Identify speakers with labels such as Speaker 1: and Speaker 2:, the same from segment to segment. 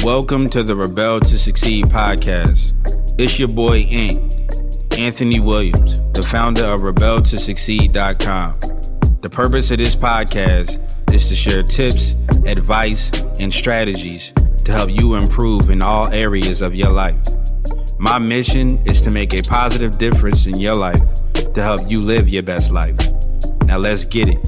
Speaker 1: Welcome to the Rebel to Succeed podcast. It's your boy, Anthony Williams, the founder of rebeltosucceed.com. The purpose of this podcast is to share tips, advice, and strategies to help you improve in all areas of your life. My mission is to make a positive difference in your life to help you live your best life. Now let's get it.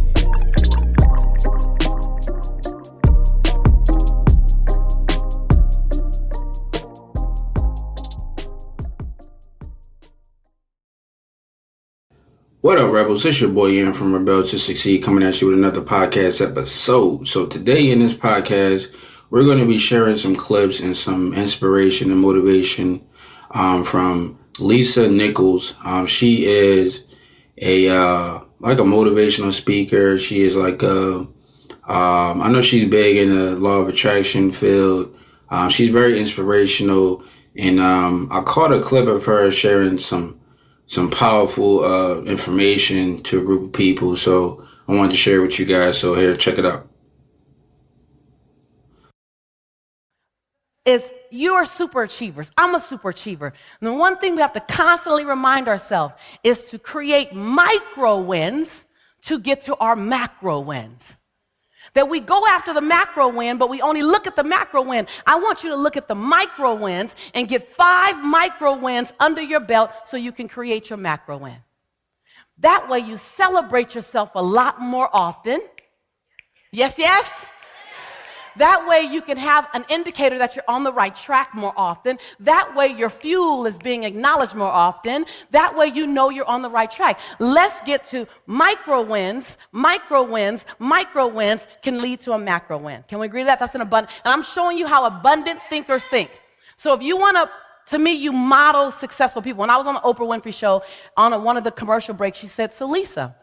Speaker 1: What up, Rebels? It's your boy Ian from Rebel to Succeed coming at you with another podcast episode. So today in this podcast, we're going to be sharing some clips and some inspiration and motivation from Lisa Nichols. She is a motivational speaker. She is I know she's big in the law of attraction field. She's very inspirational, and I caught a clip of her sharing some powerful information to a group of people. So I wanted to share with you guys. So here, check it out.
Speaker 2: You are super achievers. I'm a super achiever. And the one thing we have to constantly remind ourselves is to create micro wins to get to our macro wins. That we go after the macro win, but we only look at the macro win. I want you to look at the micro wins and get 5 micro wins under your belt so you can create your macro win. That way you celebrate yourself a lot more often. Yes, yes? That way you can have an indicator that you're on the right track more often. That way your fuel is being acknowledged more often. That way you know you're on the right track. Let's get to micro wins. Micro wins can lead to a macro win. Can we agree to that? That's an abundant. And I'm showing you how abundant thinkers think. So if you want to me, you model successful people. When I was on the Oprah Winfrey show, on one of the commercial breaks, she said, "So Lisa,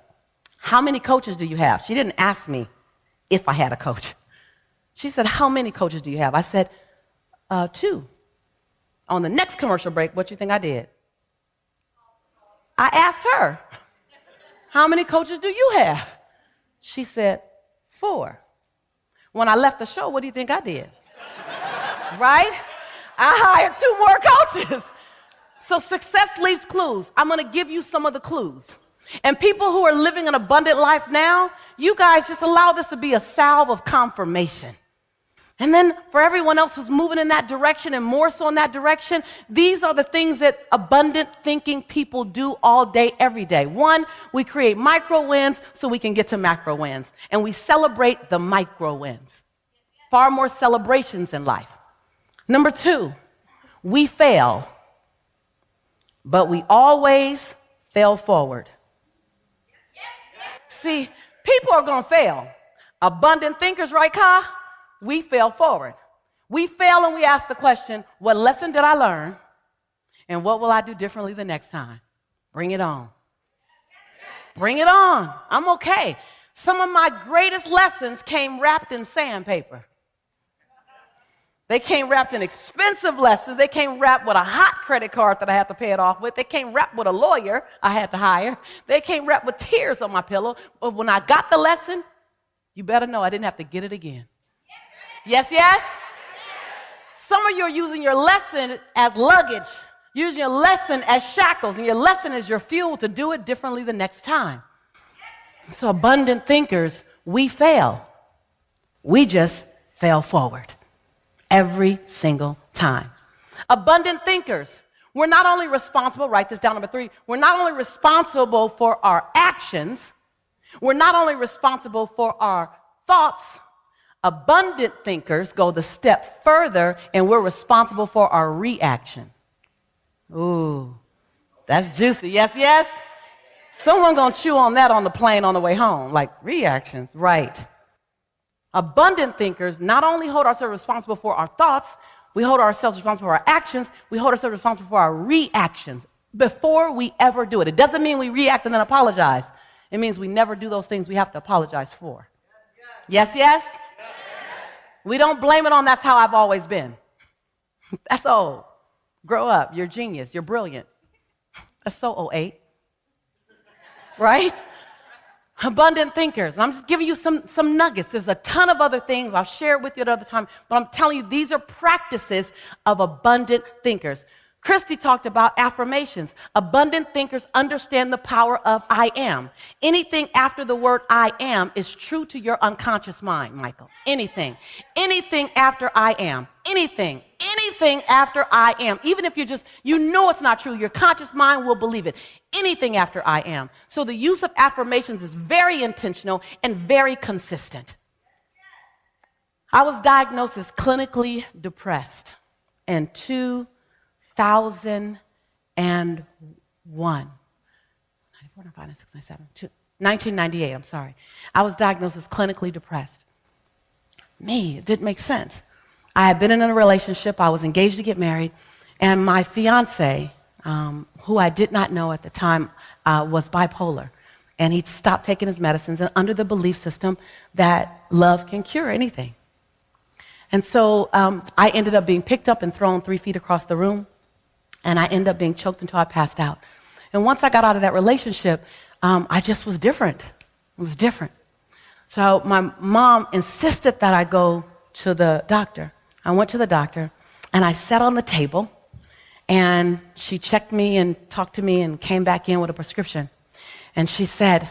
Speaker 2: how many coaches do you have?" She didn't ask me if I had a coach. She said, "How many coaches do you have?" I said, 2. On the next commercial break, what do you think I did? I asked her, "How many coaches do you have?" She said, 4. When I left the show, what do you think I did? Right? I hired 2 more coaches. So success leaves clues. I'm going to give you some of the clues. And people who are living an abundant life now, you guys just allow this to be a salve of confirmation. And then for everyone else who's moving in that direction and more so in that direction, these are the things that abundant thinking people do all day, every day. 1, we create micro wins so we can get to macro wins. And we celebrate the micro wins. Far more celebrations in life. Number 2, we fail, but we always fail forward. See, people are going to fail. Abundant thinkers, right, Ka? We fail forward. We fail and we ask the question, what lesson did I learn? And what will I do differently the next time? Bring it on. Bring it on. I'm okay. Some of my greatest lessons came wrapped in sandpaper. They came wrapped in expensive lessons. They came wrapped with a hot credit card that I had to pay it off with. They came wrapped with a lawyer I had to hire. They came wrapped with tears on my pillow. But when I got the lesson, you better know I didn't have to get it again. Yes, yes? Some of you are using your lesson as luggage, using your lesson as shackles, and your lesson is your fuel to do it differently the next time. So abundant thinkers, we fail. We just fail forward every single time. Abundant thinkers, we're not only responsible, write this down, number 3, we're not only responsible for our actions, we're not only responsible for our thoughts. Abundant thinkers go the step further, and we're responsible for our reaction. Ooh, that's juicy. Yes, yes? Someone gonna chew on that on the plane on the way home, like reactions, right? Abundant thinkers not only hold ourselves responsible for our thoughts, we hold ourselves responsible for our actions, we hold ourselves responsible for our reactions before we ever do it. It doesn't mean we react and then apologize. It means we never do those things we have to apologize for. Yes, yes? We don't blame it on that's how I've always been. That's old. Grow up. You're genius. You're brilliant. That's so 08. Right? Abundant thinkers. And I'm just giving you some nuggets. There's a ton of other things. I'll share it with you at another time. But I'm telling you, these are practices of abundant thinkers. Christy talked about affirmations. Abundant thinkers understand the power of I am. Anything after the word I am is true to your unconscious mind, Michael. Anything. Anything after I am. Anything. Anything after I am. Even if you know it's not true, your conscious mind will believe it. Anything after I am. So the use of affirmations is very intentional and very consistent. I was diagnosed as clinically depressed in 2001. 1998, I'm sorry. I was diagnosed as clinically depressed. It didn't make sense. I had been in a relationship, I was engaged to get married, and my fiance, who I did not know at the time, was bipolar. And he'd stopped taking his medicines and under the belief system that love can cure anything. And so I ended up being picked up and thrown 3 feet across the room, and I ended up being choked until I passed out. And once I got out of that relationship, I just was different. It was different. So my mom insisted that I go to the doctor. I went to the doctor, and I sat on the table, and she checked me and talked to me and came back in with a prescription. And she said,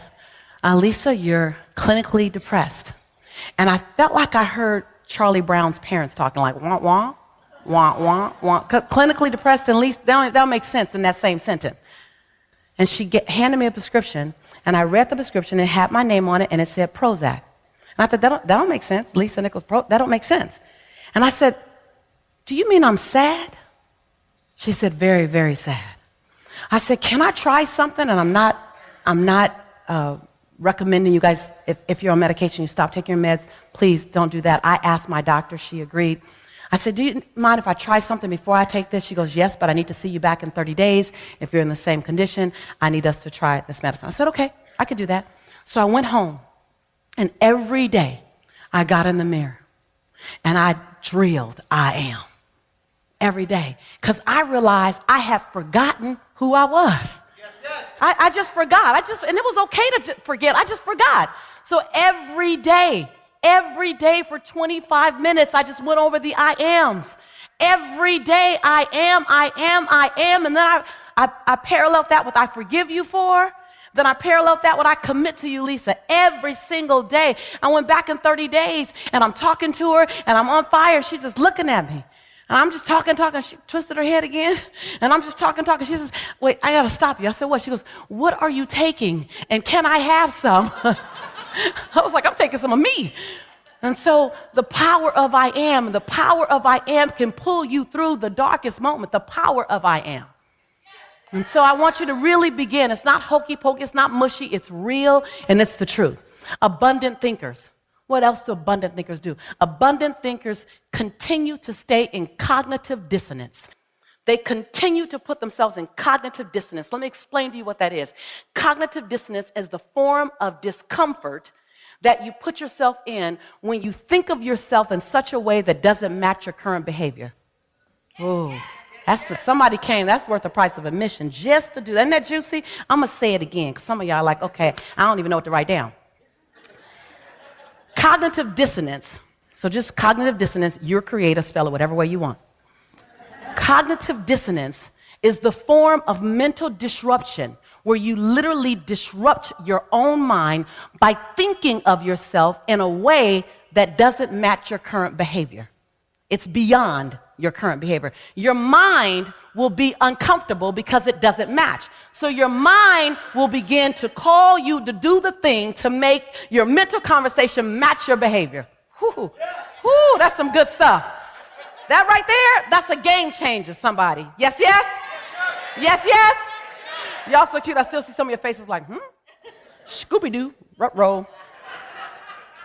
Speaker 2: Lisa, you're clinically depressed. And I felt like I heard Charlie Brown's parents talking like, wah, wah, wah, wah, wah. Clinically depressed, at least that'll make sense in that same sentence. And she handed me a prescription, and I read the prescription, and it had my name on it, and it said Prozac. And I thought, that don't make sense. Lisa Nichols, that don't make sense. And I said, do you mean I'm sad? She said, very, very sad. I said, can I try something? And I'm not recommending you guys, if you're on medication, you stop taking your meds, please don't do that. I asked my doctor, she agreed. I said, do you mind if I try something before I take this? She goes, yes, but I need to see you back in 30 days. If you're in the same condition, I need us to try this medicine. I said, okay, I could do that. So I went home, and every day I got in the mirror, and I drilled, I am, every day, because I realized I had forgotten who I was. Yes, yes. I just forgot. And it was okay to forget. I just forgot. So every day for 25 minutes, I just went over the I ams. Every day, I am. And then I paralleled that with I forgive you for. Then I paralleled that with I commit to you, Lisa, every single day. I went back in 30 days, and I'm talking to her, and I'm on fire. She's just looking at me. And I'm just talking. She twisted her head again, and I'm just talking. She says, wait, I got to stop you. I said, what? She goes, what are you taking, and can I have some? I was like, I'm taking some of me. And so the power of I am can pull you through the darkest moment, the power of I am. And so I want you to really begin. It's not hokey pokey, it's not mushy, it's real, and it's the truth. Abundant thinkers. What else do abundant thinkers do? Abundant thinkers continue to stay in cognitive dissonance. They continue to put themselves in cognitive dissonance. Let me explain to you what that is. Cognitive dissonance is the form of discomfort that you put yourself in when you think of yourself in such a way that doesn't match your current behavior. Oh, somebody came, that's worth the price of admission just to do that. Isn't that juicy? I'm going to say it again because some of y'all are like, okay, I don't even know what to write down. Cognitive dissonance. So just cognitive dissonance, you're creative, spell it whatever way you want. Cognitive dissonance is the form of mental disruption where you literally disrupt your own mind by thinking of yourself in a way that doesn't match your current behavior. It's beyond your current behavior. Your mind will be uncomfortable because it doesn't match. So your mind will begin to call you to do the thing to make your mental conversation match your behavior. Whew, that's some good stuff. That right there, that's a game changer, somebody. Yes, yes? Yes, yes? Y'all so cute. I still see some of your faces like, Scooby-Doo, rut-roll.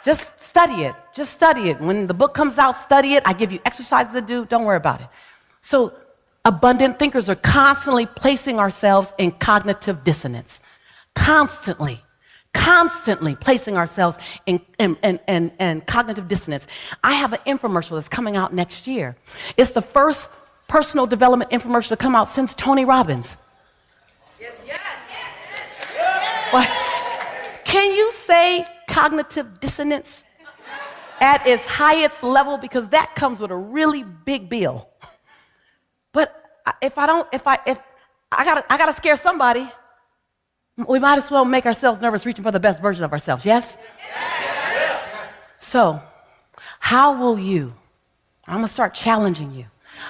Speaker 2: Just study it. Just study it. When the book comes out, study it. I give you exercises to do. Don't worry about it. So abundant thinkers are constantly placing ourselves in cognitive dissonance. Constantly placing ourselves in cognitive dissonance. I have an infomercial that's coming out next year. It's the first personal development infomercial to come out since Tony Robbins. Yes. What? Can you say cognitive dissonance at its highest level? Because that comes with a really big bill. But if I gotta scare somebody, we might as well make ourselves nervous reaching for the best version of ourselves, yes? So, how will you, I'm gonna start challenging you,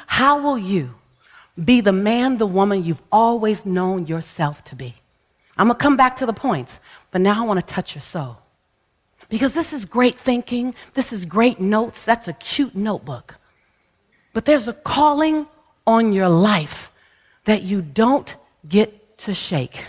Speaker 2: how will you be the man, the woman you've always known yourself to be? I'm gonna come back to the points, but now I wanna touch your soul. Because this is great thinking, this is great notes, that's a cute notebook. But there's a calling on your life that you don't get to shake.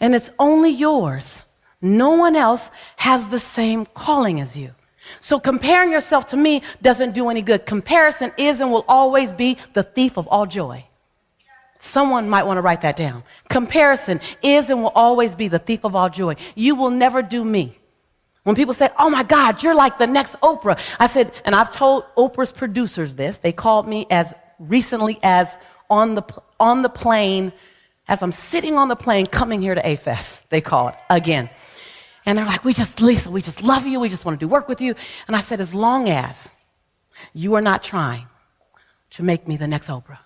Speaker 2: And it's only yours. No one else has the same calling as you. So comparing yourself to me doesn't do any good. Comparison is and will always be the thief of all joy. Someone might want to write that down. Comparison is and will always be the thief of all joy. You will never do me. When people say, oh my God, you're like the next Oprah. I said, and I've told Oprah's producers this. They called me as recently as on the plane, as I'm sitting on the plane coming here to A-Fest, they called again. And they're like, Lisa, we just love you. We just want to do work with you. And I said, as long as you are not trying to make me the next Oprah,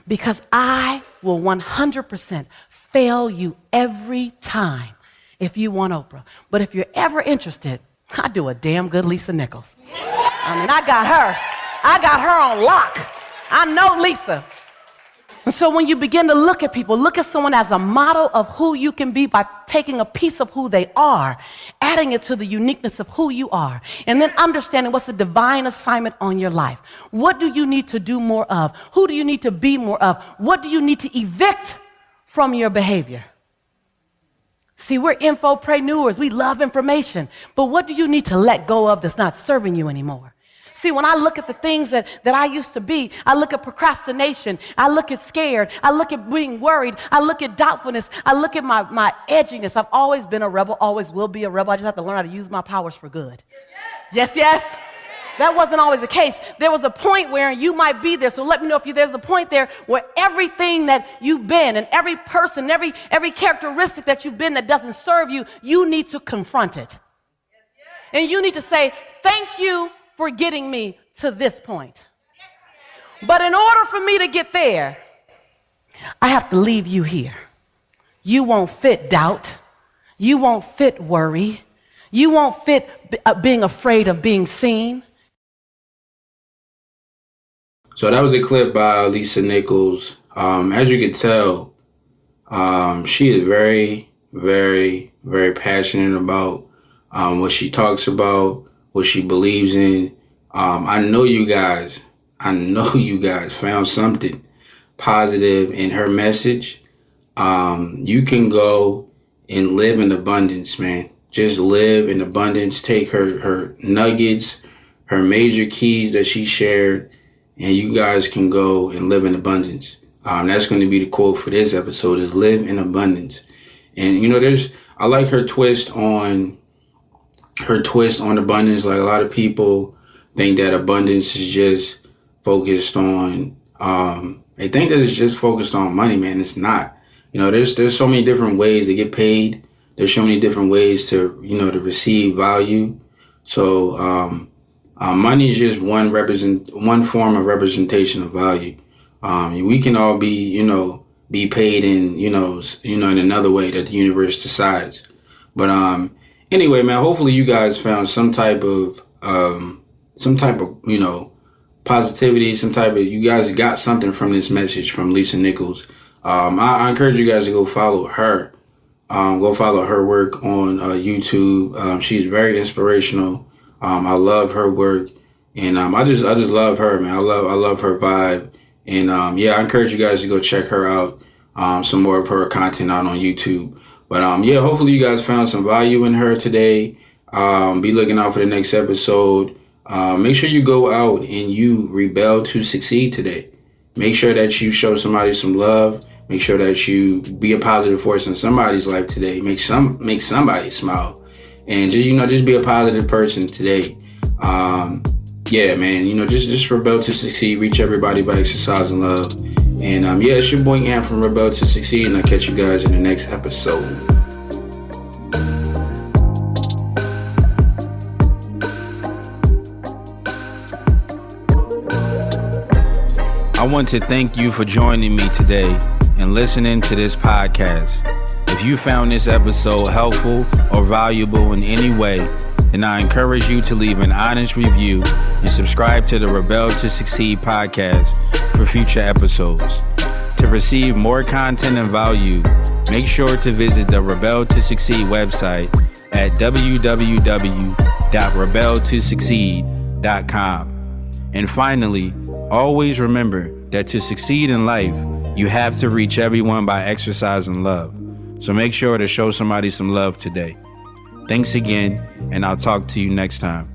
Speaker 2: because I will 100% fail you every time if you want Oprah. But if you're ever interested, I do a damn good Lisa Nichols. I mean, I got her on lock. I know Lisa. And so when you begin to look at people, look at someone as a model of who you can be by taking a piece of who they are, adding it to the uniqueness of who you are, and then understanding what's the divine assignment on your life. What do you need to do more of? Who do you need to be more of? What do you need to evict from your behavior? See, we're infopreneurs. We love information. But what do you need to let go of that's not serving you anymore? See, when I look at the things that I used to be, I look at procrastination, I look at scared, I look at being worried, I look at doubtfulness, I look at my edginess. I've always been a rebel, always will be a rebel. I just have to learn how to use my powers for good. Yes, yes? That wasn't always the case. There was a point where you might be there, so let me know if there's a point there where everything that you've been and every person, every characteristic that you've been that doesn't serve you, you need to confront it. And you need to say, thank you for getting me to this point. But in order for me to get there, I have to leave you here. You won't fit doubt. You won't fit worry. You won't fit being afraid of being seen.
Speaker 1: So that was a clip by Lisa Nichols. As you can tell, she is very, very, very passionate about what she talks about, what she believes in. I know you guys found something positive in her message. You can go and live in abundance, man. Just live in abundance. Take her nuggets, her major keys that she shared, and you guys can go and live in abundance. That's going to be the quote for this episode, is live in abundance. And you know, I like her twist on abundance. Like, a lot of people think that abundance is just focused on, they think that it's just focused on money, man. It's not. You know, there's so many different ways to get paid. There's so many different ways to, to receive value. So, money is just one form of representation of value. We can all be paid in, in another way that the universe decides. But, anyway, man, hopefully you guys found some type of positivity, you guys got something from this message from Lisa Nichols. I encourage you guys to go follow her. Go follow her work on YouTube. She's very inspirational. I love her work, and I just love her, man. I love her vibe, and I encourage you guys to go check her out. Some more of her content out on YouTube. But hopefully you guys found some value in her today. Be looking out for the next episode. Make sure you go out and you rebel to succeed today. Make sure that you show somebody some love. Make sure that you be a positive force in somebody's life today. Make somebody smile, and just be a positive person today. Man, just rebel to succeed. Reach everybody by exercising love. And it's your boy Ant from Rebel to Succeed, and I'll catch you guys in the next episode. I want to thank you for joining me today and listening to this podcast. If you found this episode helpful or valuable in any way, then I encourage you to leave an honest review and subscribe to the Rebel to Succeed podcast for future episodes. To receive more content and value, make sure to visit the Rebel to Succeed website at www.rebeltosucceed.com. And finally, always remember that to succeed in life, you have to reach everyone by exercising love. So make sure to show somebody some love today. Thanks again, and I'll talk to you next time.